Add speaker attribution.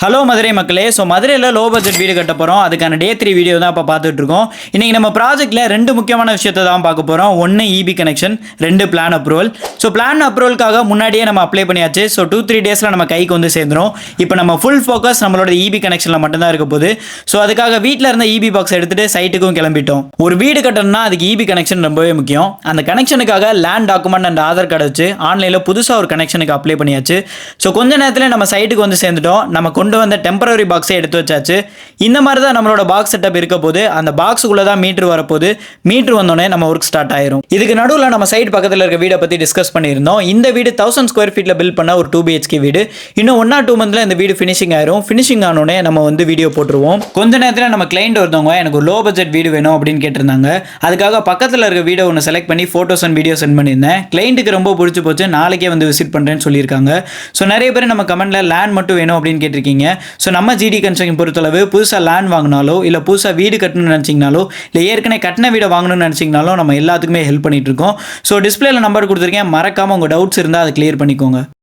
Speaker 1: Hello Madurai மக்களே. So மதுரையில் low budget வீடு கட்ட போகிறோம். அதுக்கான டே 3 வீடியோ தான் இப்போ பார்த்துட்டு இருக்கோம். இன்றைக்கி நம்ம ப்ராஜெக்ட்டில் 2 முக்கியமான விஷயத்தை தான் பார்க்க போகிறோம். 1 EB connection, 2 plan approval. So plan அப்ரூவலுக்காக முன்னாடியே நம்ம அப்ளை பண்ணியாச்சு. ஸோ 2-3 டேஸில் நம்ம கைக்கு வந்து சேர்ந்துடும். இப்போ நம்ம ஃபுல் ஃபோக்கஸ் நம்மளோட இபி கனெக்ஷனில் மட்டும்தான் இருக்க போகுது. ஸோ அதுக்காக வீட்டில் இருந்த இபி பாக்ஸ் எடுத்துகிட்டு சைட்டுக்கும் கிளம்பிட்டோம். ஒரு வீடு கட்டணும்னா அதுக்கு இபி கனெக்ஷன் ரொம்பவே முக்கியம். அந்த கனெக்ஷனுக்காக land document and Aadhaar card வச்சு ஆன்லைனில் புதுசாக ஒரு கனெக்ஷனுக்கு அப்ளை பண்ணியாச்சு. ஸோ கொஞ்ச நேரத்தில் நம்ம சைட்டுக்கு வந்து சேர்ந்துட்டோம். நம்ம கொண்டு வந்த டெம்பரரி பாக்ஸை எடுத்து வச்சாச்சு. இந்த மாதிரி தான் நம்மளோட பாக்ஸ் செட்டப் இருக்க போது. அந்த பாக்ஸுக்குள்ள தான் மீட்டர் வரப்போது. மீட்டர் வந்தோடனே நம்ம ஒர்க் ஸ்டார்ட் ஆயிரும். இதுக்கு நடுவில் நம்ம சைட் பக்கத்தில் இருக்க வீடை பற்றி டிஸ்கஸ் பண்ணியிருந்தோம். இந்த வீடு 1000 ஸ்கொயர் ஃபீட்டில் பில்ட் பண்ண ஒரு 2 BHK வீடு. இன்னும் 1 or 2 மந்த்ல இந்த வீடு ஃபினிஷிங் ஆயிரும். ஃபினிஷிங் ஆனோடனே நம்ம வந்து வீடியோ போட்டுருவோம். கொஞ்ச நேரத்தில் நம்ம கிளைண்ட் ஒருத்தவங்க எனக்கு ஒரு லோ பட்ஜெட் வீடு வேணும் அப்படின்னு கேட்டிருந்தாங்க. அதுக்காக பக்கத்தில் இருக்க வீடியோ ஒன்று செலக்ட் பண்ணி ஃபோட்டோஸ் அண்ட் வீடியோ சென்ட் பண்ணியிருந்தேன். கிளைண்ட்டுக்கு ரொம்ப பிடிச்சி போச்சு. நாளைக்கே வந்து விசிட் பண்ணுறேன்னு சொல்லியிருக்காங்க. ஸோ நிறைய பேர் நம்ம கமெண்ட்ல லேண்ட் மட்டும் வேணும் அப்படின்னு கேட்டிருக்கீங்க. ஸோ நம்ம ஜிடி கன்ஸ்ட்ரக்ஷன் பொறுத்தளவு புதுசாக லேண்ட் வாங்கினாலோ இல்லை புதுசாக வீடு கட்டணும்னு நினச்சிங்கனாலோ இல்லை ஏற்கனவே கட்டின வீடை வாங்கணும்னு நினச்சிங்கனாலும் நம்ம எல்லாத்துக்குமே ஹெல்ப் பண்ணிட்டு இருக்கோம். ஸோ டிஸ்பிளேல நம்பர் கொடுத்துருக்கேன். மறக்காமல் உங்கள் டவுட்ஸ் இருந்தால் அதை கிளியர் பண்ணிக்கோங்க.